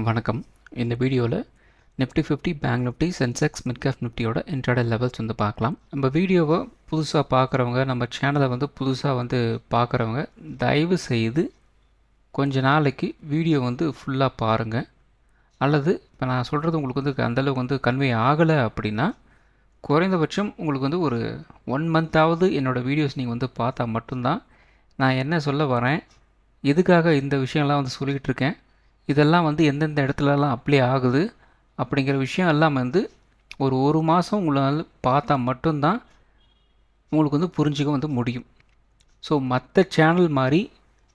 வணக்கம். இந்த வீடியோவில் Nifty 50 bank Nifty Sensex mid cap நிஃப்டியோட இன்ட்ராடே லெவல்ஸ் வந்து பார்க்கலாம். நம்ம வீடியோவை புதுசாக பார்க்குறவங்க, நம்ம சேனலை வந்து புதுசாக வந்து பார்க்குறவங்க தயவு செய்து கொஞ்ச நாளைக்கு வீடியோ வந்து ஃபுல்லாக பாருங்கள். அல்லது இப்போ நான் சொல்கிறது உங்களுக்கு வந்து அந்தளவுக்கு வந்து கன்வே ஆகலை அப்படின்னா குறைந்தபட்சம் உங்களுக்கு வந்து ஒரு 1 மந்த்தாவது என்னோடய வீடியோஸ் நீங்கள் வந்து பார்த்தா மட்டும்தான் நான் என்ன சொல்ல வரேன், எதுக்காக இந்த விஷயம்லாம் வந்து சொல்லிகிட்டு இருக்கேன், இதெல்லாம் வந்து எந்தெந்த இடத்துலலாம் அப்ளை ஆகுது அப்படிங்கிற விஷயம் எல்லாம் வந்து ஒரு மாதம் உங்களால் பார்த்தா மட்டும்தான் உங்களுக்கு வந்து புரிஞ்சிக்க வந்து முடியும். ஸோ மற்ற சேனல் மாதிரி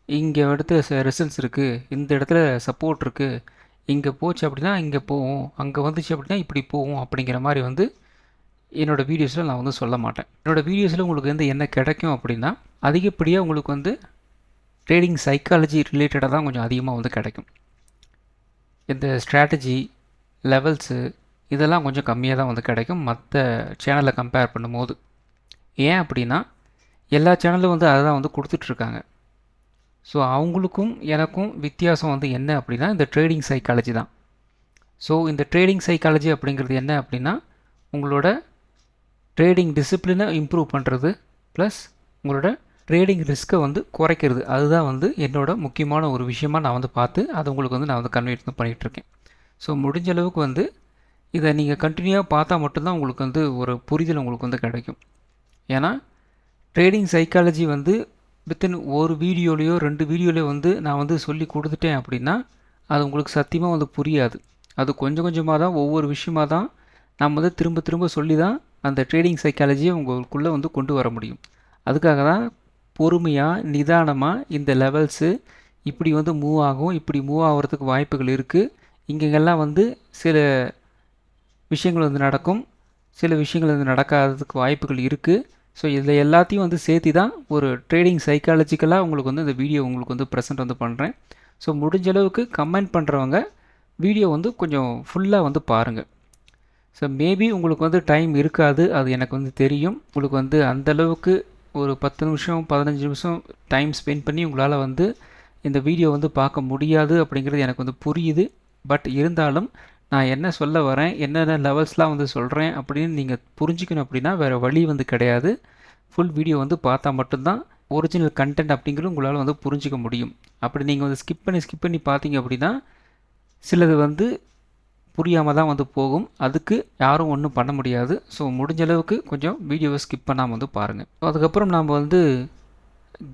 இங்கே இடத்துல ரிசல்ட்ஸ் இருக்குது, இந்த இடத்துல சப்போர்ட் இருக்குது, இங்கே போச்சு அப்படின்னா இங்கே போகும், அங்கே வந்துச்சு அப்படின்னா இப்படி போகும் அப்படிங்கிற மாதிரி வந்து என்னோடய வீடியோஸில் நான் வந்து சொல்ல மாட்டேன். என்னோடய வீடியோஸில் உங்களுக்கு வந்து என்ன கிடைக்கும் அப்படின்னா அதிகப்படியாக உங்களுக்கு வந்து ட்ரேடிங் சைக்காலஜி ரிலேட்டடாக தான் கொஞ்சம் அதிகமாக வந்து கிடைக்கும். இந்த ஸ்ட்ராட்டஜி லெவல்ஸு இதெல்லாம் கொஞ்சம் கம்மியாக தான் வந்து கிடைக்கும் மற்ற சேனலை கம்பேர் பண்ணும்போது. ஏன் அப்படின்னா எல்லா சேனலும் வந்து அதை தான் வந்து கொடுத்துட்ருக்காங்க. ஸோ அவங்களுக்கும் எனக்கும் வித்தியாசம் வந்து என்ன அப்படின்னா இந்த ட்ரேடிங் சைக்காலஜி தான். ஸோ இந்த ட்ரேடிங் சைக்காலஜி அப்படிங்கிறது என்ன அப்படின்னா உங்களோட ட்ரேடிங் டிசிப்ளினை இம்ப்ரூவ் பண்ணுறது ப்ளஸ் உங்களோட ட்ரேடிங் ரிஸ்க்கை வந்து குறைக்கிறது. அதுதான் வந்து என்னோட முக்கியமான ஒரு விஷயமாக நான் வந்து பார்த்து அதை உங்களுக்கு வந்து நான் வந்து கன்வே பண்ணிகிட்ருக்கேன். ஸோ முடிஞ்ச அளவுக்கு வந்து இதை நீங்கள் கண்டினியூவாக பார்த்தா மட்டும்தான் உங்களுக்கு வந்து ஒரு புரிதல் உங்களுக்கு வந்து கிடைக்கும். ஏன்னா ட்ரேடிங் சைக்காலஜி வந்து வித்தின் ஒரு வீடியோலையோ 2 வீடியோலையோ வந்து நான் வந்து சொல்லி கொடுத்துட்டேன் அப்படின்னா அது உங்களுக்கு சத்தியமாக வந்து புரியாது. அது கொஞ்சம் கொஞ்சமாக தான் ஒவ்வொரு விஷயமாக தான் நம்ம வந்து திரும்ப திரும்ப சொல்லி தான் அந்த ட்ரேடிங் சைக்காலஜியை உங்களுக்குள்ளே வந்து கொண்டு வர முடியும். அதுக்காக தான் பொறுமையாக நிதானமாக இந்த லெவல்ஸு இப்படி வந்து மூவ் ஆகும், இப்படி மூவ் ஆகிறதுக்கு வாய்ப்புகள் இருக்குது, இங்கெல்லாம் வந்து சில விஷயங்கள் வந்து நடக்கும், சில விஷயங்கள் வந்து நடக்காததுக்கு வாய்ப்புகள் இருக்குது. ஸோ இதில் எல்லாத்தையும் வந்து சேர்த்து தான் ஒரு ட்ரேடிங் சைக்காலஜிக்கலாக உங்களுக்கு வந்து இந்த வீடியோ உங்களுக்கு வந்து ப்ரெசென்ட் வந்து பண்ணுறேன். ஸோ முடிஞ்ச அளவுக்கு கமெண்ட் பண்ணுறவங்க வீடியோ வந்து கொஞ்சம் ஃபுல்லாக வந்து பாருங்கள். ஸோ மேபி உங்களுக்கு வந்து டைம் இருக்காது, அது எனக்கு வந்து தெரியும். உங்களுக்கு வந்து அந்தளவுக்கு ஒரு 10 நிமிஷம் 15 நிமிஷம் டைம் ஸ்பெண்ட் பண்ணி உங்களால் வந்து இந்த வீடியோ வந்து பார்க்க முடியாது அப்படிங்கிறது எனக்கு வந்து புரியுது. பட் இருந்தாலும் நான் என்ன சொல்ல வரேன், என்னென்ன லெவல்ஸ்லாம் வந்து சொல்கிறேன் அப்படின்னு நீங்கள் புரிஞ்சிக்கணும் அப்படின்னா வேறு வழி வந்து கிடையாது. ஃபுல் வீடியோ வந்து பார்த்தா மட்டும்தான் ஒரிஜினல் கண்டென்ட் அப்படிங்கிறது உங்களால் வந்து புரிஞ்சிக்க முடியும். அப்படி நீங்கள் வந்து ஸ்கிப் பண்ணி பார்த்தீங்க அப்படின்னா சிலது வந்து புரியாமல் தான் வந்து போகும். அதுக்கு யாரும் ஒன்றும் பண்ண முடியாது. ஸோ முடிஞ்ச அளவுக்கு கொஞ்சம் வீடியோவை ஸ்கிப் பண்ணாமல் வந்து பாருங்கள். அதுக்கப்புறம் நாம் வந்து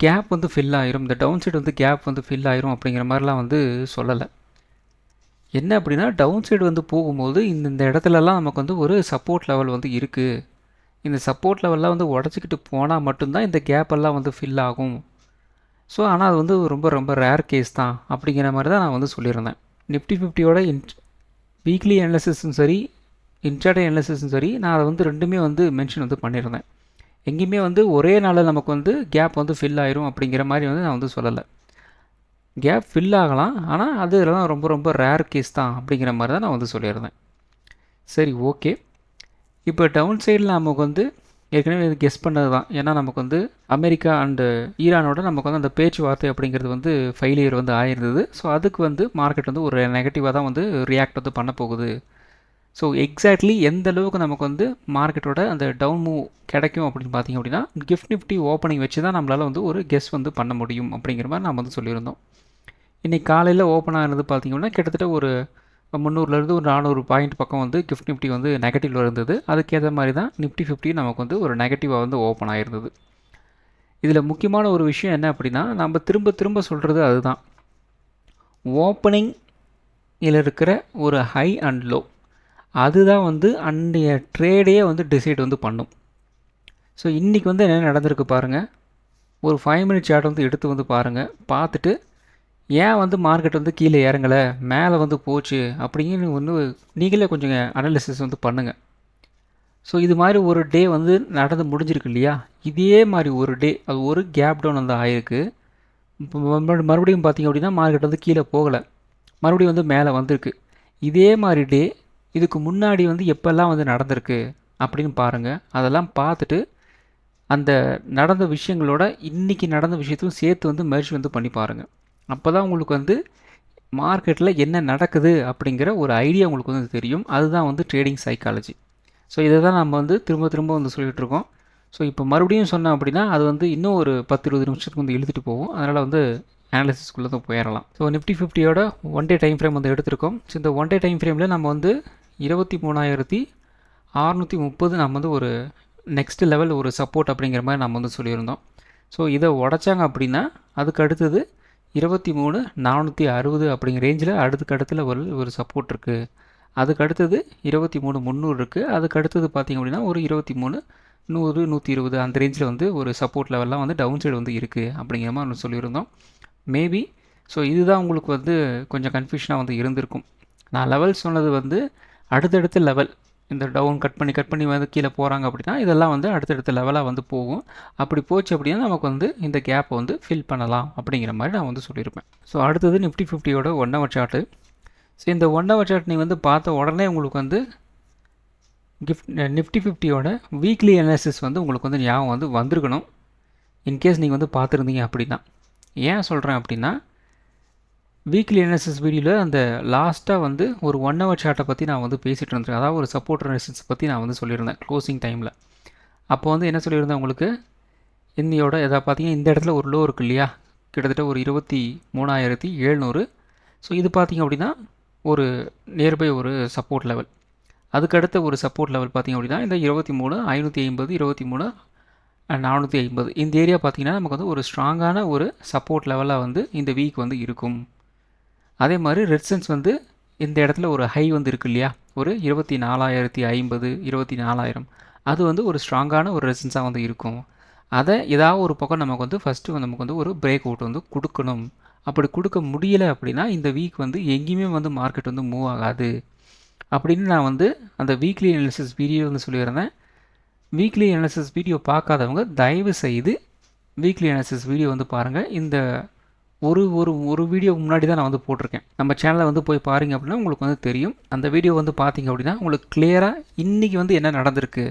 கேப் வந்து ஃபில் ஆயிரும், இந்த டவுன் சைடு வந்து கேப் வந்து ஃபில் ஆயிரும் அப்படிங்கிற மாதிரிலாம் வந்து சொல்லலை. என்ன அப்படின்னா டவுன் சைடு வந்து போகும்போது இந்த இடத்துலலாம் நமக்கு வந்து ஒரு சப்போர்ட் லெவல் வந்து இருக்குது. இந்த சப்போர்ட் லெவல்லாம் வந்து உடச்சிக்கிட்டு போனால் மட்டும்தான் இந்த கேப்பெல்லாம் வந்து ஃபில் ஆகும். ஸோ ஆனால் அது வந்து ரொம்ப ரொம்ப ரேர் கேஸ் தான் அப்படிங்கிற மாதிரி தான் நான் வந்து சொல்லியிருந்தேன். நிஃப்டி 50யோட வீக்லி அனாலிசிஸும் சரி, இன்ட்ராடே அனாலிசிஸும் சரி, நான் அதை வந்து ரெண்டுமே வந்து மென்ஷன் வந்து பண்ணியிருந்தேன். எங்கேயுமே வந்து ஒரே நாளில் நமக்கு வந்து கேப் வந்து ஃபில் ஆயிரும் அப்படிங்கிற மாதிரி வந்து நான் வந்து சொல்லலை. கேப் ஃபில் ஆகலாம், ஆனால் அது இதெல்லாம் ரொம்ப ரொம்ப ரேர் கேஸ் தான் அப்படிங்கிற மாதிரி தான் நான் வந்து சொல்லியிருந்தேன். சரி, ஓகே. இப்போ டவுன் சைடில் நமக்கு வந்து ஏற்கனவே இது கெஸ் பண்ணது தான். ஏன்னா நமக்கு வந்து அமெரிக்கா அண்டு ஈரானோட நமக்கு வந்து அந்த பேச்சுவார்த்தை அப்படிங்கிறது வந்து ஃபெயிலியர் வந்து ஆயிருந்தது. ஸோ அதுக்கு வந்து மார்க்கெட் வந்து ஒரு நெகட்டிவாக தான் வந்து ரியாக்ட் வந்து பண்ண போகுது. ஸோ எக்ஸாக்ட்லி எந்த அளவுக்கு நமக்கு வந்து மார்க்கெட்டோட அந்த டவுன் மூவ் கிடைக்கும் அப்படின்னு பார்த்தீங்க அப்படின்னா கிஃப்ட் நிஃப்டி ஓப்பனிங் வச்சு தான் நம்மளால் வந்து ஒரு கெஸ் வந்து பண்ண முடியும் அப்படிங்கிற மாதிரி நம்ம வந்து சொல்லியிருந்தோம். இன்றைக்கி காலையில் ஓப்பன் ஆகிறது பார்த்திங்கன்னா கிட்டத்தட்ட ஒரு 300லேருந்து ஒரு 400 பாயிண்ட் பக்கம் வந்து கிஃப்ட் நிஃப்டி வந்து நெகட்டிவில் இருந்தது. அதுக்கேற்ற மாதிரி தான் நிஃப்டி 50 நமக்கு வந்து ஒரு நெகட்டிவாக வந்து ஓப்பன் ஆகிருந்தது. இதில் முக்கியமான ஒரு விஷயம் என்ன அப்படின்னா நம்ம திரும்ப திரும்ப சொல்கிறது அதுதான், ஓப்பனிங்கில் இருக்கிற ஒரு ஹை அண்ட் லோ அதுதான் வந்து அன்றைய ட்ரேடையே வந்து டிசைட் வந்து பண்ணும். ஸோ இன்றைக்கி வந்து என்ன நடந்திருக்கு பாருங்கள், ஒரு 5 மினிட் சார்ட் வந்து எடுத்து வந்து பாருங்கள். பார்த்துட்டு ஏன் வந்து மார்க்கெட் வந்து கீழே இறங்கலை, மேலே வந்து போச்சு அப்படின்னு வந்து நீங்களே கொஞ்சம் அனாலிசிஸ் வந்து பண்ணுங்கள். ஸோ இது மாதிரி ஒரு டே வந்து நடந்து முடிஞ்சிருக்கு இல்லையா, இதே மாதிரி ஒரு டே அது ஒரு கேப் டவுன் வந்து ஆகிருக்கு. இப்போ மறுபடியும் பார்த்திங்க அப்படின்னா மார்க்கெட் வந்து கீழே போகலை, மறுபடியும் வந்து மேலே வந்திருக்கு. இதே மாதிரி டே இதுக்கு முன்னாடி வந்து எப்போல்லாம் வந்து நடந்திருக்கு அப்படின்னு பாருங்கள். அதெல்லாம் பார்த்துட்டு அந்த நடந்த விஷயங்களோட இன்றைக்கி நடந்த விஷயத்தையும் சேர்த்து வந்து மெர்ஜ் வந்து பண்ணி பாருங்கள். அப்போ தான் உங்களுக்கு வந்து மார்க்கெட்டில் என்ன நடக்குது அப்படிங்கிற ஒரு ஐடியா உங்களுக்கு வந்து தெரியும். அதுதான் வந்து ட்ரேடிங் சைக்காலஜி. ஸோ இதை தான் நம்ம வந்து திரும்ப திரும்ப வந்து சொல்லிகிட்டு இருக்கோம். ஸோ இப்போ மறுபடியும் சொன்னோம் அப்படின்னா அது வந்து இன்னும் ஒரு 10-20 நிமிஷத்துக்கு வந்து இழுத்துட்டு போகும். அதனால் வந்து அனாலிசிஸ்குள்ளே தான் போயிடலாம். ஸோ நிஃப்டி 50யோட ஒன் டே டைம் ஃப்ரேம் வந்து எடுத்திருக்கோம். ஸோ இந்த ஒன் டே டைம் ஃப்ரேமில் நம்ம வந்து 23,630 நம்ம வந்து ஒரு நெக்ஸ்ட் லெவல் ஒரு சப்போர்ட் அப்படிங்கிற மாதிரி நம்ம வந்து சொல்லியிருந்தோம். ஸோ இதை உடச்சாங்க அப்படின்னா அதுக்கு அடுத்தது 23,460 அப்படிங்கிற ரேஞ்சில் அடுத்துக்கு ஒரு சப்போர்ட் இருக்குது. அதுக்கு அடுத்தது 23,300 இருக்குது. அதுக்கு அடுத்தது பார்த்திங்க அப்படின்னா ஒரு 23,100 120 அந்த ரேஞ்சில் வந்து ஒரு சப்போர்ட் லெவல்லாம் வந்து டவுன் சைடு வந்து இருக்குது அப்படிங்கிற மாதிரி நம்ம சொல்லியிருந்தோம். மேபி ஸோ இதுதான் உங்களுக்கு வந்து கொஞ்சம் கன்ஃபியூஷனாக வந்து இருந்திருக்கும். நான் லெவல் சொன்னது வந்து அடுத்தடுத்த லெவல் இந்த டவுன் கட் பண்ணி வந்து கீழே போகிறாங்க அப்படின்னா இதெல்லாம் வந்து அடுத்தடுத்த லெவலாக வந்து போகும். அப்படி போச்சு அப்படின்னா நமக்கு வந்து இந்த கேப்பை வந்து ஃபில் பண்ணலாம் அப்படிங்கிற மாதிரி நான் வந்து சொல்லியிருப்பேன். ஸோ அடுத்தது நிஃப்டி 50யோட 1 ஹவர் சார்ட்டு. ஸோ இந்த 1 ஹவர் சார்ட் நீங்கள் வந்து பார்த்த உடனே உங்களுக்கு வந்து நிஃப்டி 50யோட வீக்லி அனாலிசிஸ் வந்து உங்களுக்கு வந்து ஞாபகம் வந்து வந்திருக்கணும். இன்கேஸ் நீங்கள் வந்து பார்த்துருந்தீங்க அப்படின்னா. ஏன் சொல்கிறேன் அப்படின்னா வீக்லி அனாலிசிஸ் வீடியோவில் அந்த லாஸ்ட்டாக வந்து ஒரு 1 ஹவர் சார்ட்டை பற்றி நான் வந்து பேசிகிட்டு இருந்தேன். அதாவது ஒரு சப்போர்ட் ரெசிஸ்டன்ஸ் பற்றி நான் வந்து சொல்லியிருந்தேன் க்ளோசிங் டைமில். அப்போ வந்து என்ன சொல்லியிருந்தேன் உங்களுக்கு, இன்னையோட எதாவது பார்த்தீங்கன்னா இந்த இடத்துல ஒரு லோ இருக்குது இல்லையா, கிட்டத்தட்ட ஒரு 23,700. ஸோ இது பார்த்திங்க அப்படின்னா ஒரு நியர்பை ஒரு சப்போர்ட் லெவல். அதுக்கடுத்த ஒரு சப்போர்ட் லெவல் பார்த்திங்க அப்படின்னா இந்த 23,550 23,450 இந்த ஏரியா பார்த்திங்கன்னா நமக்கு வந்து ஒரு ஸ்ட்ராங்கான ஒரு சப்போர்ட் லெவலாக வந்து இந்த வீக் வந்து இருக்கும். அதே மாதிரி ரெசிஸ்டன்ஸ் வந்து இந்த இடத்துல ஒரு ஹை வந்து இருக்குது இல்லையா, ஒரு 24,050 24,000 அது வந்து ஒரு ஸ்ட்ராங்கான ஒரு ரெசிஸ்டன்ஸாக வந்து இருக்கும். அதை ஏதாவது ஒரு பக்கம் நமக்கு வந்து ஃபஸ்ட்டு நமக்கு வந்து ஒரு பிரேக் அவுட் வந்து கொடுக்கணும். அப்படி கொடுக்க முடியலை அப்படின்னா இந்த வீக் வந்து எங்கேயுமே வந்து மார்க்கெட் வந்து மூவ் ஆகாது அப்படின்னு நான் வந்து அந்த வீக்லி அனாலிசிஸ் வீடியோ வந்து சொல்லியிருந்தேன். வீக்லி அனாலிசிஸ் வீடியோ பார்க்காதவங்க தயவு செய்து வீக்லி அனாலிசிஸ் வீடியோ வந்து பாருங்கள். இந்த ஒரு வீடியோ முன்னாடி தான் நான் வந்து போட்டிருக்கேன். நம்ம சேனலில் வந்து போய் பாருங்க அப்படின்னா உங்களுக்கு வந்து தெரியும். அந்த வீடியோ வந்து பார்த்தீங்க அப்படின்னா உங்களுக்கு கிளியராக இன்றைக்கி வந்து என்ன நடந்திருக்கு,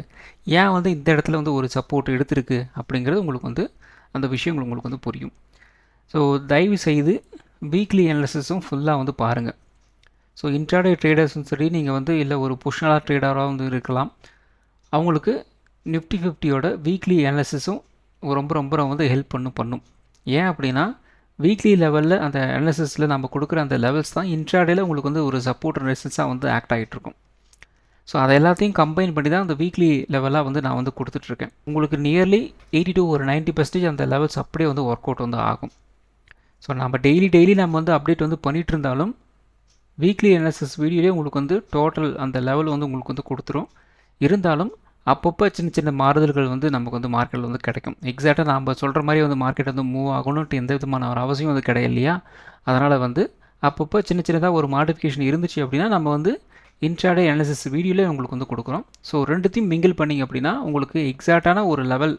ஏன் வந்து இந்த இடத்துல வந்து ஒரு சப்போர்ட் எடுத்திருக்கு அப்படிங்கிறது உங்களுக்கு வந்து அந்த விஷயங்கள் உங்களுக்கு வந்து புரியும். ஸோ தயவு செய்து வீக்லி அனாலிசிஸும் ஃபுல்லாக வந்து பாருங்கள். ஸோ இன்ட்ராடே ட்ரேடர்ஸும் சரி, நீங்கள் வந்து இல்லை ஒரு பொசிஷனலாக ட்ரேடராக வந்து இருக்கலாம், அவங்களுக்கு நிஃப்டி 50யோட வீக்லி அனாலிசிஸும் ரொம்ப ரொம்ப வந்து ஹெல்ப் பண்ணும். ஏன் அப்படின்னா வீக்லி லெவலில் அந்த அனாலிசிஸில் நம்ம கொடுக்குற அந்த லெவல்ஸ் தான் இன்ட்ராடேயில் உங்களுக்கு வந்து ஒரு சப்போர்ட் ரெசிஸ்டன்ஸாக வந்து ஆக்ட் ஆகிட்ருக்கும். ஸோ அதை எல்லாத்தையும் கம்பைன் பண்ணி தான் அந்த வீக்லி லெவலாக வந்து நான் வந்து கொடுத்துட்ருக்கேன். உங்களுக்கு நியர்லி 80 to 90% அந்த லெவல்ஸ் அப்படியே வந்து ஒர்க் அவுட் வந்து ஆகும். ஸோ நம்ம டெய்லி நம்ம வந்து அப்டேட் வந்து பண்ணிகிட்டு இருந்தாலும் வீக்லி அனாலிசிஸ் வீடியோலேயே உங்களுக்கு வந்து டோட்டல் அந்த லெவல் வந்து உங்களுக்கு வந்து கொடுத்துரும். இருந்தாலும் அப்பப்போ சின்ன மாறுதல்கள் வந்து நமக்கு வந்து மார்க்கெட்டில் வந்து கிடைக்கும். எக்ஸாக்டாக நம்ம சொல்கிற மாதிரி வந்து மார்க்கெட் வந்து மூவ் ஆகணுன்ட்டு எந்த விதமான ஒரு அவசியம் வந்து கிடையாது இல்லையா. அதனால் வந்து அப்பப்போ சின்னதாக ஒரு மாடிஃபிகேஷன் இருந்துச்சு அப்படின்னா நம்ம வந்து இன்ட்ராடே அனாலிசிஸ் வீடியோலேயே உங்களுக்கு வந்து கொடுக்குறோம். ஸோ ரெண்டுத்தையும் மிங்கிள் பண்ணிங்க அப்படின்னா உங்களுக்கு எக்ஸாக்டான ஒரு லெவல்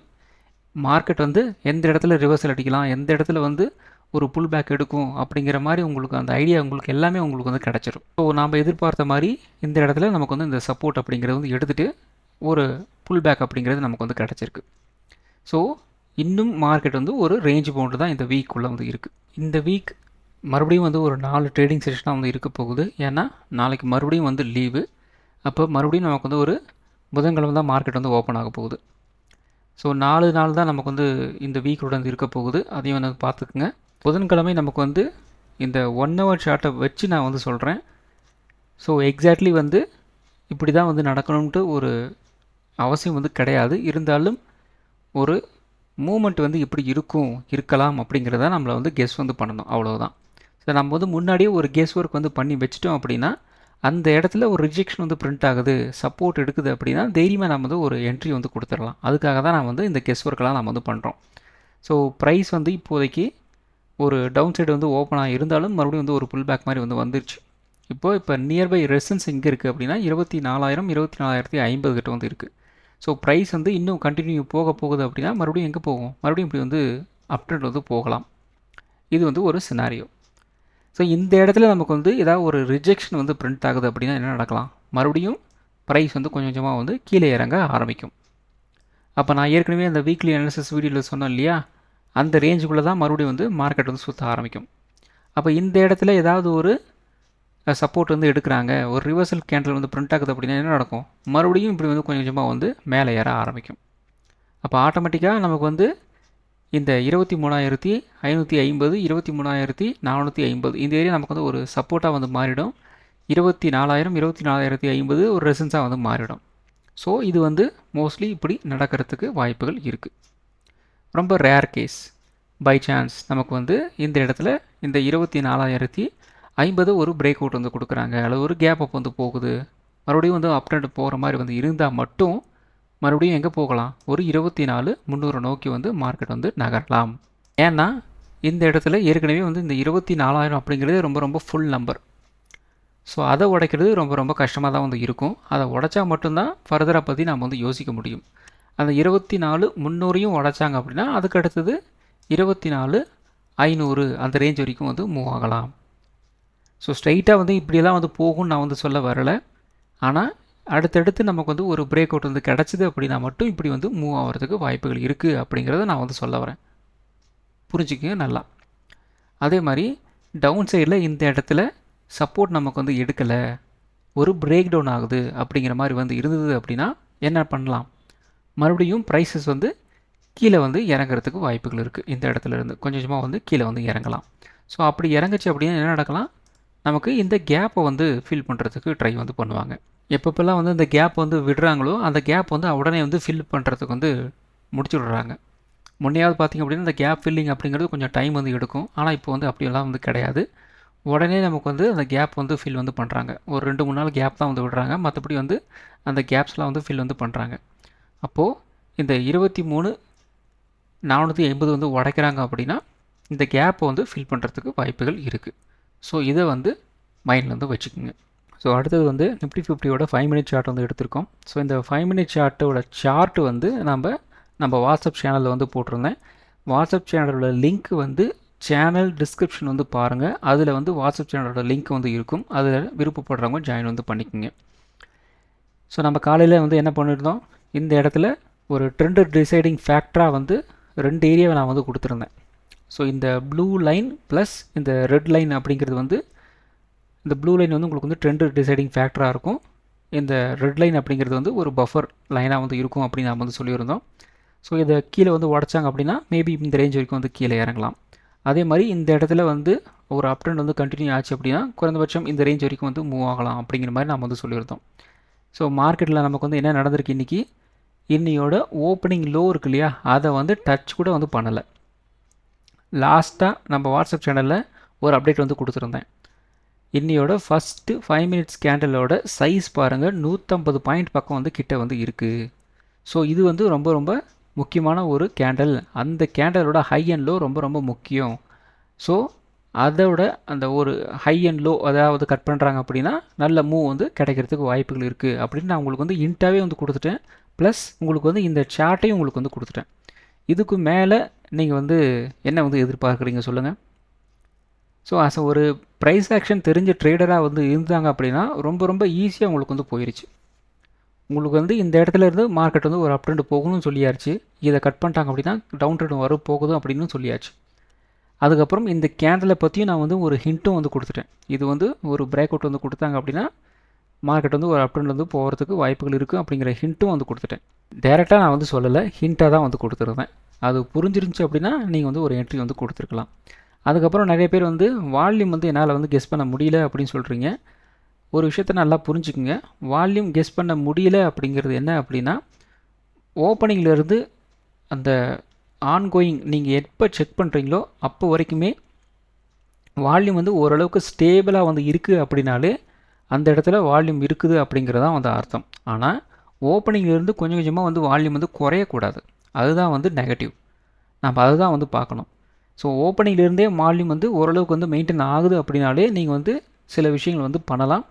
மார்க்கெட் வந்து எந்த இடத்துல ரிவர்சல் அடிக்கலாம், எந்த இடத்துல வந்து ஒரு புல் பேக் எடுக்கும் அப்படிங்கிற மாதிரி உங்களுக்கு அந்த ஐடியா உங்களுக்கு எல்லாமே உங்களுக்கு வந்து கிடச்சிரும். ஸோ நாம் எதிர்பார்த்த மாதிரி இந்த இடத்துல நமக்கு வந்து இந்த சப்போர்ட் அப்படிங்கிறது வந்து எடுத்துகிட்டு ஒரு புல் பேக் அப்படிங்கிறது நமக்கு வந்து கிடச்சிருக்கு. ஸோ இன்னும் மார்க்கெட் வந்து ஒரு ரேஞ்ச் பவுண்டு தான் இந்த வீக்குள்ளே வந்து இருக்குது. இந்த வீக் மறுபடியும் வந்து ஒரு 4 ட்ரேடிங் செஷனாக வந்து இருக்க போகுது. ஏன்னா நாளைக்கு மறுபடியும் வந்து லீவு. அப்போ மறுபடியும் நமக்கு வந்து ஒரு புதன்கிழமை தான் மார்க்கெட் வந்து ஓப்பன் ஆக போகுது. ஸோ 4 நாள் தான் நமக்கு வந்து இந்த வீக்கோட வந்து இருக்க போகுது. அதையும் வந்து பார்த்துக்குங்க. புதன்கிழமை நமக்கு வந்து இந்த 1 ஹவர் சார்ட்டை வச்சு நான் வந்து சொல்கிறேன். ஸோ எக்ஸாக்ட்லி வந்து இப்படி தான் வந்து நடக்கணுன்ட்டு ஒரு அவசியம் வந்து கிடையாது. இருந்தாலும் ஒரு மூமெண்ட் வந்து எப்படி இருக்கலாம் அப்படிங்கிறத நம்மளை வந்து கெஸ் வந்து பண்ணணும், அவ்வளோதான். ஸோ நம்ம வந்து முன்னாடியே ஒரு கெஸ் ஒர்க் வந்து பண்ணி வச்சிட்டோம் அப்படின்னா அந்த இடத்துல ஒரு ரிஜெக்ஷன் வந்து பிரிண்ட் ஆகுது, சப்போர்ட் எடுக்குது அப்படின்னா தைரியமாக நம்ம வந்து ஒரு என்ட்ரி வந்து கொடுத்துடலாம். அதுக்காக தான் நான் வந்து இந்த கெஸ் ஒர்க்கெலாம் நம்ம வந்து பண்ணுறோம். ஸோ ப்ரைஸ் வந்து இப்போதைக்கு ஒரு டவுன் சைடு வந்து ஓப்பனாக இருந்தாலும் மறுபடியும் வந்து ஒரு புல் பேக் மாதிரி வந்து வந்துருச்சு. இப்போ நியர்பை ரெசிஸ்டன்ஸ் எங்கே இருக்குது அப்படின்னா 24,000 24,050 கிட்ட வந்து இருக்குது. ஸோ ப்ரைஸ் வந்து இன்னும் கண்டினியூ போகுது அப்படின்னா மறுபடியும் எங்கே போகும், மறுபடியும் இப்படி வந்து அப் ட்ரெண்ட் வந்து போகலாம். இது வந்து ஒரு சினாரியோ. ஸோ இந்த இடத்துல நமக்கு வந்து ஏதாவது ஒரு ரிஜெக்ஷன் வந்து பிரிண்ட் ஆகுது அப்படின்னா என்ன நடக்கலாம், மறுபடியும் ப்ரைஸ் வந்து கொஞ்சம் கொஞ்சமாக வந்து கீழே இறங்க ஆரம்பிக்கும். அப்போ நான் ஏற்கனவே அந்த வீக்லி அனாலிசிஸ் வீடியோவில் சொன்னேன் இல்லையா, அந்த ரேஞ்சுக்குள்ளே தான் மறுபடியும் வந்து மார்க்கெட் வந்து சுற்ற ஆரம்பிக்கும். அப்போ இந்த இடத்துல ஏதாவது ஒரு சப்போர்ட் வந்து எடுக்கிறாங்க, ஒரு ரிவர்சல் கேண்டில் வந்து பிரிண்ட் ஆகுது அப்படின்னா என்ன நடக்கும்? மறுபடியும் இப்படி வந்து கொஞ்சம் கொஞ்சமாக வந்து மேலே ஏற ஆரம்பிக்கும். அப்போ ஆட்டோமேட்டிக்காக நமக்கு வந்து இந்த 23,550 23,450 இந்த ஏரியா நமக்கு வந்து ஒரு சப்போர்ட்டாக வந்து மாறிடும். 24,000 24,050 ஒரு ரெசன்ஸாக வந்து மாறிடும். ஸோ இது வந்து மோஸ்ட்லி இப்படி நடக்கிறதுக்கு வாய்ப்புகள் இருக்குது. ரொம்ப ரேர் கேஸ், பை சான்ஸ் நமக்கு வந்து இந்த இடத்துல இந்த 24,050 ஒரு பிரேக் அவுட் வந்து கொடுக்குறாங்க, அல்லது ஒரு கேப் அப் வந்து போகுது, மறுபடியும் வந்து அப் ட்ரெண்ட் போகிற மாதிரி வந்து இருந்தால் மட்டும் மறுபடியும் எங்கே போகலாம்? ஒரு 24,300 நோக்கி வந்து மார்க்கெட் வந்து நகரலாம். ஏன்னா இந்த இடத்துல ஏற்கனவே வந்து இந்த 24,000 அப்படிங்கிறது ரொம்ப ரொம்ப ஃபுல் நம்பர். ஸோ அதை உடைக்கிறது ரொம்ப ரொம்ப கஷ்டமாக தான் வந்து இருக்கும். அதை உடைச்சா மட்டும்தான் ஃபர்தராக பற்றி நாம் வந்து யோசிக்க முடியும். அந்த 24,300 உடைச்சாங்க அப்படின்னா அதுக்கு அடுத்தது 24,500 அந்த ரேஞ்ச் வரைக்கும் வந்து மூவ் ஆகலாம். ஸோ ஸ்ட்ரைட்டாக வந்து இப்படியெல்லாம் வந்து போகும்னு நான் வந்து சொல்ல வரலை. ஆனால் அடுத்தடுத்து நமக்கு வந்து ஒரு பிரேக் அவுட் வந்து கிடச்சிது அப்படின்னா மட்டும் இப்படி வந்து மூவ் ஆகிறதுக்கு வாய்ப்புகள் இருக்குது அப்படிங்கிறத நான் வந்து சொல்ல வரேன். புரிஞ்சுக்கங்க நல்லா. அதே மாதிரி டவுன் சைடில் இந்த இடத்துல சப்போர்ட் நமக்கு வந்து எடுக்கலை, ஒரு பிரேக் டவுன் ஆகுது அப்படிங்கிற மாதிரி வந்து இருந்தது அப்படின்னா என்ன பண்ணலாம்? மறுபடியும் ப்ரைஸஸ் வந்து கீழே வந்து இறங்குறதுக்கு வாய்ப்புகள் இருக்குது. இந்த இடத்துல இருந்து கொஞ்சம் கொஞ்சமாக வந்து கீழே வந்து இறங்கலாம். ஸோ அப்படி இறங்குச்சு அப்படின்னா என்ன நடக்கலாம்? நமக்கு இந்த கேப்பை வந்து ஃபில் பண்ணுறதுக்கு ட்ரை வந்து பண்ணுவாங்க. எப்பப்பெல்லாம் வந்து இந்த கேப் வந்து விடுறாங்களோ அந்த கேப் வந்து உடனே வந்து ஃபில் பண்ணுறதுக்கு வந்து முடிச்சு விடுறாங்க. முன்னையாவது பார்த்திங்க அப்படின்னா இந்த கேப் ஃபில்லிங் அப்படிங்கிறது கொஞ்சம் டைம் வந்து எடுக்கும். ஆனால் இப்போ வந்து அப்படியெல்லாம் வந்து கிடையாது. உடனே நமக்கு வந்து அந்த கேப் வந்து ஃபில் வந்து பண்ணுறாங்க. ஒரு 2-3 நாள் கேப் தான் வந்து விடுறாங்க, மற்றபடி வந்து அந்த கேப்ஸ்லாம் வந்து ஃபில் வந்து பண்ணுறாங்க. அப்போது இந்த 23,450 வந்து உடைக்கிறாங்க அப்படின்னா இந்த கேப்பை வந்து ஃபில் பண்ணுறதுக்கு வாய்ப்புகள் இருக்குது. ஸோ இதை வந்து மைண்டில் வந்து வச்சுக்கோங்க. ஸோ அடுத்தது வந்து நிஃப்டி 50யோட 5 மினிட் சார்ட் வந்து எடுத்திருக்கோம். ஸோ இந்த 5 மினிட் சார்ட்டோட சார்ட் வந்து நம்ம வாட்ஸ்அப் சேனலில் வந்து போட்டிருந்தேன். வாட்ஸ்அப் சேனலோட லிங்க் வந்து சேனல் டிஸ்கிரிப்ஷன் வந்து பாருங்கள். அதில் வந்து வாட்ஸ்அப் சேனலோட லிங்க் வந்து இருக்கும். அதில் விருப்பப்படுறவங்க ஜாயின் வந்து பண்ணிக்கோங்க. ஸோ நம்ம காலையில் வந்து என்ன பண்ணியிருந்தோம்? இந்த இடத்துல ஒரு ட்ரெண்ட் டிசைடிங் ஃபேக்டராக வந்து 2 ஏரியாவை நான் வந்து கொடுத்துருந்தேன். ஸோ இந்த ப்ளூ லைன் ப்ளஸ் இந்த ரெட் லைன் அப்படிங்கிறது வந்து, இந்த ப்ளூ லைன் வந்து உங்களுக்கு வந்து ட்ரெண்ட் டிசைடிங் ஃபேக்டராக இருக்கும். இந்த ரெட் லைன் அப்படிங்கிறது வந்து ஒரு பஃபர் லைனாக வந்து இருக்கும் அப்படின்னு நாம் வந்து சொல்லியிருந்தோம். ஸோ இதை கீழே வந்து உடச்சாங்க அப்படின்னா மேபி இந்த ரேஞ்ச் வரைக்கும் வந்து கீழே இறங்கலாம். அதே மாதிரி இந்த இடத்துல வந்து ஒரு அப் ட்ரெண்ட் வந்து கண்டினியூ ஆச்சு அப்படின்னா குறைந்தபட்சம் இந்த ரேஞ்ச் வரைக்கும் வந்து மூவ் ஆகலாம் அப்படிங்கிற மாதிரி நாம் வந்து சொல்லியிருந்தோம். ஸோ மார்க்கெட்டில் நமக்கு வந்து என்ன நடந்திருக்கு இன்றைக்கி? இன்னையோட ஓப்பனிங் லோ இருக்கு இல்லையா, அதை வந்து டச் கூட வந்து பண்ணலை. லாஸ்ட்டாக நம்ம வாட்ஸ்அப் சேனலில் ஒரு அப்டேட் வந்து கொடுத்துருந்தேன். இன்னையோட ஃபஸ்ட்டு 5 மினிட்ஸ் கேண்டலோட சைஸ் பாருங்கள், 150 பாயிண்ட் பக்கம் வந்து கிட்ட வந்து இருக்குது. ஸோ இது வந்து ரொம்ப ரொம்ப முக்கியமான ஒரு கேண்டல். அந்த கேண்டலோட ஹை அண்ட் லோ ரொம்ப ரொம்ப முக்கியம். ஸோ அதோட அந்த ஒரு ஹை அண்ட் லோ அதாவது கட் பண்ணுறாங்க அப்படின்னா நல்ல மூவ் வந்து கிடைக்கிறதுக்கு வாய்ப்புகள் இருக்குது அப்படின்னு நான் உங்களுக்கு வந்து இன்ட்டாகவே வந்து கொடுத்துட்டேன். ப்ளஸ் உங்களுக்கு வந்து இந்த சார்ட்டையும் உங்களுக்கு வந்து கொடுத்துட்டேன். இதுக்கு மேலே நீங்கள் வந்து என்ன வந்து எதிர்பார்க்குறீங்க சொல்லுங்கள்? ஸோ ஆஸ் ஒரு ப்ரைஸ் ஆக்ஷன் தெரிஞ்ச ட்ரேடராக வந்து இருந்தாங்க அப்படின்னா ரொம்ப ரொம்ப ஈஸியாக உங்களுக்கு வந்து போயிடுச்சு. உங்களுக்கு வந்து இந்த இடத்துல இருந்து மார்க்கெட் வந்து ஒரு அப் ட்ரெண்ட் போகணும்னு சொல்லியாச்சு. இதை கட் பண்ணிட்டாங்க அப்படின்னா டவுன் ட்ரெண்ட் வர போகுது அப்படின்னு சொல்லியாச்சு. அதுக்கப்புறம் இந்த கேண்டலை பற்றியும் நான் வந்து ஒரு ஹிண்ட்டும் வந்து கொடுத்துட்டேன். இது வந்து ஒரு பிரேக் அவுட் வந்து கொடுத்தாங்க அப்படின்னா மார்க்கெட் வந்து ஒரு அப் ட்ரெண்ட் வந்து போகிறதுக்கு வாய்ப்புகள் இருக்குது அப்படிங்கிற ஹிண்ட்டும் வந்து கொடுத்துட்டேன். டேரெக்டாக நான் வந்து சொல்லலை, ஹிண்ட்டாக தான் வந்து கொடுத்துருந்தேன். அது புரிஞ்சிருந்துச்சு அப்படின்னா நீங்கள் வந்து ஒரு என்ட்ரி வந்து கொடுத்துருக்கலாம். அதுக்கப்புறம் நிறைய பேர் வந்து வால்யூம் வந்து என்னால் வந்து கெஸ் பண்ண முடியல அப்படின்னு சொல்கிறீங்க. ஒரு விஷயத்த நல்லா புரிஞ்சுக்குங்க. வால்யூம் கெஸ் பண்ண முடியல அப்படிங்கிறது என்ன அப்படின்னா, ஓப்பனிங்லேருந்து அந்த ஆன்கோயிங் நீங்கள் எப்போ செக் பண்ணுறீங்களோ அப்போ வரைக்குமே வால்யூம் வந்து ஓரளவுக்கு ஸ்டேபிளாக வந்து இருக்குது அப்படின்னாலே அந்த இடத்துல வால்யூம் இருக்குது அப்படிங்கிறதான் வந்து அர்த்தம். ஆனால் ஓப்பனிங்லேருந்து கொஞ்சம் கொஞ்சமாக வந்து வால்யூம் வந்து குறையக்கூடாது, அதுதான் வந்து நெகட்டிவ். நம்ம அதுதான் வந்து பார்க்கணும். ஸோ ஓப்பனிங்லேருந்தே வால்யூம் வந்து ஓரளவுக்கு வந்து மெயின்டைன் ஆகுது அப்படின்னாலே நீங்கள் வந்து சில விஷயங்கள் வந்து பண்ணலாம்.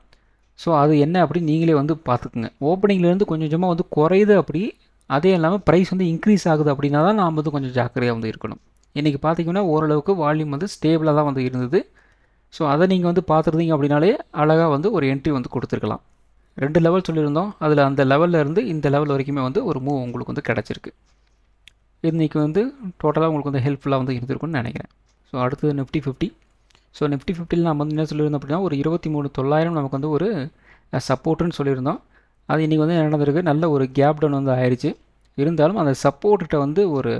ஸோ அது என்ன அப்படின்னு நீங்களே வந்து பார்த்துக்குங்க. ஓப்பனிங்லேருந்து கொஞ்சம் கொஞ்சமாக வந்து குறையுது அப்படி, அதே இல்லாமல் ப்ரைஸ் வந்து இன்க்ரீஸ் ஆகுது அப்படின்னா தான் நாம் வந்து கொஞ்சம் ஜாக்கிரதையாக வந்து இருக்கணும். இன்றைக்கி பார்த்திங்கன்னா ஓரளவுக்கு வால்யூம் வந்து ஸ்டேபிளாக தான் வந்து இருந்தது. ஸோ அதை நீங்கள் வந்து பார்த்துருந்தீங்க அப்படின்னாலே அழகாக வந்து ஒரு என்ட்ரி வந்து கொடுத்துருக்கலாம். 2 லெவல் சொல்லியிருந்தோம், அதில் அந்த லெவலில் இருந்து இந்த லெவல் வரைக்குமே வந்து ஒரு மூவ் உங்களுக்கு வந்து கிடச்சிருக்கு. இன்றைக்கி வந்து டோட்டலாக உங்களுக்கு வந்து ஹெல்ப்ஃபுல்லாக வந்து இருந்திருக்குன்னு நினைக்கிறேன். ஸோ அடுத்தது நிஃப்டி 50. ஸோ நிஃப்டி 50ல் நம்ம வந்து என்ன சொல்லியிருந்தோம் அப்படின்னா ஒரு 23,900 நமக்கு வந்து ஒரு சப்போர்ட்டுன்னு சொல்லியிருந்தோம். அது இன்றைக்கி வந்து என்ன நடந்திருக்கு, நல்ல ஒரு கேப் டவுன் வந்து ஆயிடுச்சு. இருந்தாலும் அந்த சப்போர்ட்டிட்ட வந்து ஒரு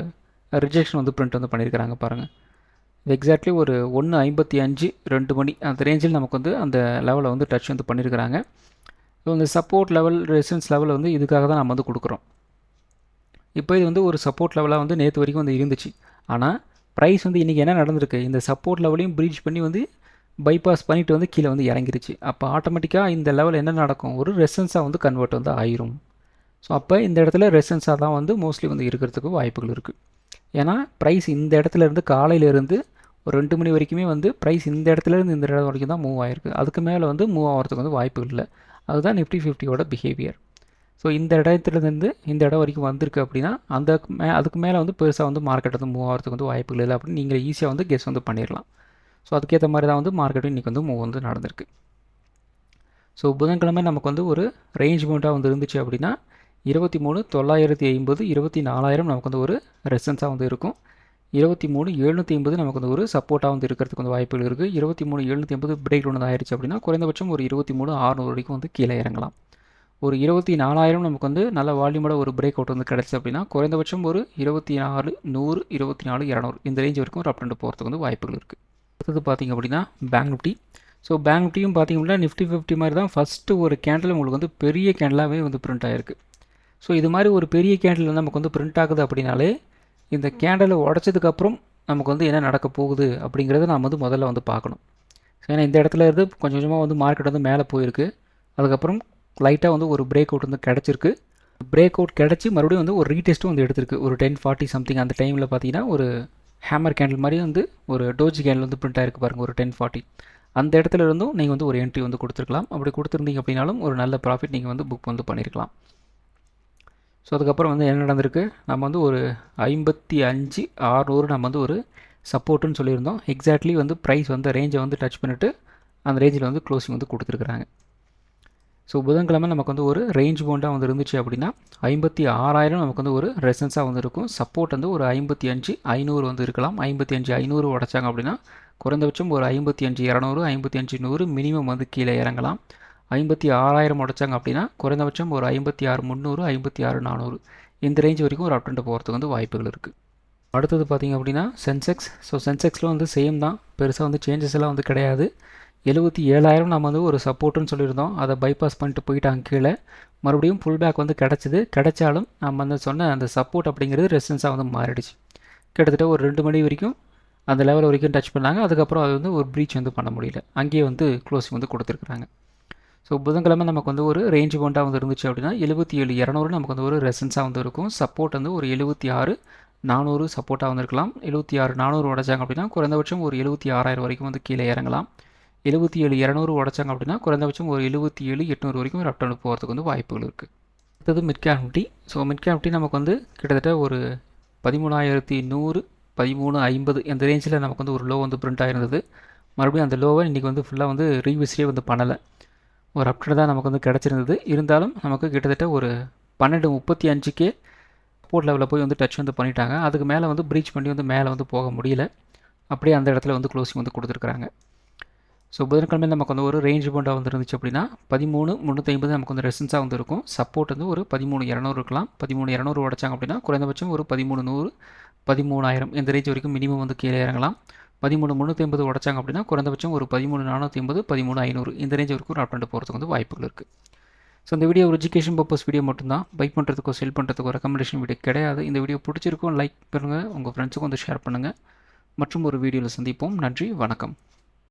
ரிஜெக்ஷன் வந்து பிரிண்ட் வந்து பண்ணியிருக்கிறாங்க பாருங்கள். எக்ஸாக்ட்லி ஒரு 1:55 2 மணி அந்த ரேஞ்சில் நமக்கு வந்து அந்த லெவலை வந்து டச் வந்து பண்ணியிருக்கிறாங்க. ஸோ இந்த சப்போர்ட் லெவல் ரெசிஸ்டன்ஸ் லெவல் வந்து இதுக்காக தான் நம்ம வந்து கொடுக்குறோம். இப்போ இது வந்து ஒரு சப்போர்ட் லெவலாக வந்து நேற்று வரைக்கும் வந்து இருந்துச்சு. ஆனால் ப்ரைஸ் வந்து இன்றைக்கி என்ன நடந்திருக்கு, இந்த சப்போர்ட் லெவலையும் ப்ரீச் பண்ணி வந்து பைபாஸ் பண்ணிவிட்டு வந்து கீழே வந்து இறங்கிருச்சு. அப்போ ஆட்டோமேட்டிக்காக இந்த லெவல் என்ன நடக்கும், ஒரு ரெசிஸ்டன்ஸாக வந்து கன்வெர்ட் வந்து ஆயிரும். ஸோ அப்போ இந்த இடத்துல ரெசிஸ்டன்ஸாக தான் வந்து மோஸ்ட்லி வந்து இருக்கிறதுக்கு வாய்ப்புகள் இருக்குது. ஏன்னா ப்ரைஸ் இந்த இடத்துல இருந்து காலையிலேருந்து ஒரு 2 மணி வரைக்குமே வந்து ப்ரைஸ் இந்த இடத்துலேருந்து இந்த இடம் வரைக்கும் தான் மூவ் ஆகிருக்கு. அதுக்கு மேலே வந்து மூவ் ஆகிறதுக்கு வந்து வாய்ப்புகள் இல்லை. அதுதான் நிஃப்டி 50யோட பிஹேவியர். ஸோ இந்த இடத்துலேருந்து இந்த இடம் வரைக்கும் வந்திருக்கு அப்படின்னா அதுக்கு மேலே வந்து பெருசாக வந்து மார்க்கெட் வந்து மூவ் ஆகிறதுக்கு வந்து வாய்ப்புகள் இல்லை அப்படின்னு நீங்கள் ஈஸியாக வந்து கெஸ் வந்து பண்ணிடலாம். ஸோ அதுக்கேற்ற மாதிரி தான் வந்து மார்க்கெட்டும் இன்றைக்கி வந்து மூவ் வந்து நடந்திருக்கு. ஸோ புதன்கிழமை நமக்கு வந்து ஒரு ரேஞ்ச் மூவ்மெண்ட்டாக வந்து இருந்துச்சு அப்படின்னா 23,950 24,000 நமக்கு வந்து ஒரு ரெசிஸ்டன்ஸாக வந்து இருக்கும். 23,750 நமக்கு வந்து ஒரு சப்போர்ட்டாக வந்து இருக்கிறதுக்கு வந்து வாய்ப்புகள் இருக்குது. 23,750 பிரேக் டவுன் வந்து ஆயிடுச்சு அப்படின்னா குறைந்தபட்சம் ஒரு 23,600 வரைக்கும் வந்து கீழே இறங்கலாம். ஒரு 24,000 நமக்கு வந்து நல்ல வால்யூமோட ஒரு பிரேக் அவுட் வந்து கிடச்சி அப்படின்னா குறைந்தபட்சம் ஒரு 24,100 24,200 இந்த ரேஞ்ச் வரைக்கும் ஒரு அப் ட்ரெண்ட் போகிறதுக்கு வந்து வாய்ப்புகள் இருக்குது. அடுத்தது பார்த்திங்க அப்படின்னா பேங்க் நிஃப்டி. ஸோ பேங்க் நிஃப்டியும் பார்த்திங்க அப்படின்னா நிஃப்டி 50 மாதிரி தான் ஃபஸ்ட்டு ஒரு கேண்டில் உங்களுக்கு வந்து பெரிய கேண்டிலாகவே வந்து பிரிண்ட் ஆகிருக்கு. ஸோ இது மாதிரி ஒரு பெரிய கேண்டில் வந்து நமக்கு வந்து பிரிண்ட் ஆகுது அப்படின்னாலே இந்த கேண்டலை உடச்சதுக்கப்புறம் நமக்கு வந்து என்ன நடக்க போகுது அப்படிங்கிறத நாம் வந்து முதல்ல வந்து பார்க்கணும். ஸோ ஏன்னா இந்த இடத்துல இருந்து கொஞ்சம் கொஞ்சமாக வந்து மார்க்கெட் வந்து மேலே போயிருக்கு. அதுக்கப்புறம் லைட்டாக வந்து ஒரு பிரேக் அவுட் வந்து கிடச்சிருக்கு. பிரேக் அவுட் கிடச்சி மறுபடியும் வந்து ஒரு ரீடெஸ்ட்டும் வந்து எடுத்திருக்கு. ஒரு 10:40 சம்திங் அந்த டைமில் பார்த்தீங்கன்னா ஒரு ஹேமர் கேண்டில் மாதிரி வந்து ஒரு டோஜி கேண்டில் வந்து பிரிண்ட் ஆகிருக்கு பாருங்கள். ஒரு 10:40 அந்த இடத்துல இருந்தும் நீங்கள் வந்து ஒரு என்ட்ரி வந்து கொடுத்துருக்கலாம். அப்படி கொடுத்துருந்தீங்க அப்படின்னாலும் ஒரு நல்ல ப்ராஃபிட் நீங்கள் வந்து புக் வந்து பண்ணியிருக்கலாம். ஸோ அதுக்கப்புறம் வந்து என்ன நடந்திருக்கு, நம்ம வந்து ஒரு 55,600 நம்ம வந்து ஒரு சப்போர்ட்டுன்னு சொல்லியிருந்தோம். எக்ஸாக்ட்லி வந்து ப்ரைஸ் வந்து ரேஞ்சை வந்து டச் பண்ணிவிட்டு அந்த ரேஞ்சில் வந்து க்ளோசிங் வந்து கொடுத்துருக்குறாங்க. ஸோ புதன்கிழமை நமக்கு வந்து ஒரு ரேஞ்ச் பவுண்டாக வந்து இருந்துச்சு அப்படின்னா 56,000 நமக்கு வந்து ஒரு ரெசன்ஸாக வந்து இருக்கும். சப்போர்ட் வந்து ஒரு 55,500 வந்து இருக்கலாம். 55,500 உடச்சாங்க அப்படின்னா குறைந்தபட்சம் ஒரு 55,200 55,100 மினிமம் வந்து கீழே இறங்கலாம். 56,000 உடச்சாங்க அப்படின்னா குறைந்தபட்சம் ஒரு 56,300 56,400 இந்த ரேஞ்ச் வரைக்கும் ஒரு அப் ட்ரெண்ட் போகிறதுக்கு வந்து வாய்ப்புகள் இருக்குது. அடுத்தது பார்த்திங்க அப்படின்னா சென்செக்ஸ். ஸோ சென்செக்ஸில் வந்து சேம் தான், பெருசாக வந்து சேஞ்சஸ் எல்லாம் வந்து கிடையாது. 77,000 நம்ம வந்து ஒரு சப்போர்ட்டுன்னு சொல்லியிருந்தோம். அதை பைபாஸ் பண்ணிட்டு போயிட்டாங்க கீழே. மறுபடியும் ஃபுல் பேக் வந்து கிடச்சிது. கிடைச்சாலும் நம்ம வந்து சொன்ன அந்த சப்போர்ட் அப்படிங்கிறது ரெசிஸ்டன்ஸாக வந்து மாறிடுச்சு. கிட்டத்தட்ட ஒரு 2 மணி வரைக்கும் அந்த லெவல் வரைக்கும் டச் பண்ணாங்க. அதுக்கப்புறம் அது வந்து ஒரு ப்ரீச் வந்து பண்ண முடியல. அங்கேயே வந்து க்ளோசிங் வந்து கொடுத்துருக்குறாங்க. ஸோ புதன்கிழமை நமக்கு வந்து ஒரு ரேஞ்ச் பவுண்டாக வந்து இருந்துச்சு அப்படின்னா 77,200 நமக்கு வந்து ஒரு ரெசிஸ்டன்ஸாக வந்து இருக்கும். சப்போர்ட் வந்து ஒரு 76,400 சப்போர்ட்டாக வந்துருக்கலாம். 76,400 உடச்சாங்க அப்படின்னா குறைந்தபட்சம் ஒரு 76,000 வரைக்கும் வந்து கீழே இறங்கலாம். 77,200 உடச்சாங்க அப்படின்னா குறைந்தபட்சம் ஒரு 77,800 வரைக்கும் ஒரு அப் ட்ரெண்ட் போகிறதுக்கு வந்து வாய்ப்புகள் இருக்குது. அடுத்தது mid cap Nifty. So mid cap Nifty நமக்கு வந்து கிட்டத்தட்ட ஒரு 13,100 13,50 இந்த ரேஞ்சில் நமக்கு வந்து ஒரு லோ வந்து பிரிண்ட் ஆகிருந்தது. மறுபடியும் அந்த லோவை இன்றைக்கி வந்து ஃபுல்லாக வந்து ரீவிசிட்டே வந்து பண்ணலை. ஒரு அப் ட்ரெண்ட் தான் நமக்கு வந்து கிடச்சிருந்தது. இருந்தாலும் நமக்கு கிட்டத்தட்ட ஒரு 12:35 சப்போர்ட் லெவலில் போய் வந்து டச் வந்து பண்ணிட்டாங்க. அதுக்கு மேலே வந்து ப்ரீச் பண்ணி வந்து மேலே வந்து போக முடியல. அப்படியே அந்த இடத்துல வந்து க்ளோசிங் வந்து கொடுத்துருக்குறாங்க. ஸோ புதன்கிழமை நமக்கு வந்து ஒரு ரேஞ்ச் பவுண்டாக வந்து இருந்துச்சு அப்படின்னா 13,350 நமக்கு வந்து ரெசிஸ்டன்ஸாக வந்து இருக்கும். சப்போர்ட் வந்து ஒரு 13,200 இருக்கலாம். 13,200 உடச்சாங்க அப்படின்னா குறைந்தபட்சம் ஒரு 13,100 13,000 இந்த ரேஞ்ச் வரைக்கும் மினிமம் வந்து கீழே இறங்கலாம். 13,350 உடச்சாங்க அப்படின்னா குறைந்தபட்சம் ஒரு 13,450 13,500 இந்த ரேஞ்ச் வரைக்கும் ஒரு அப் ட்ரெண்ட் போகிறதுக்கு வந்து வாய்ப்புகள் இருக்குது. ஸோ இந்த வீடியோ ஒரு எஜுகேஷன் பர்பஸ் வீடியோ மட்டும்தான். பை பண்ணுறதுக்கோ செல் பண்ணுறதுக்கோ ரெக்கமெண்டேஷன் வீடியோ கிடையாது. இந்த வீடியோ பிடிச்சிருக்கும் லைக் பண்ணுங்கள், உங்கள் ஃப்ரெண்ட்ஸுக்கும் வந்து ஷேர் பண்ணுங்கள். மற்றும் ஒரு வீடியோவில் சந்திப்போம். நன்றி, வணக்கம்.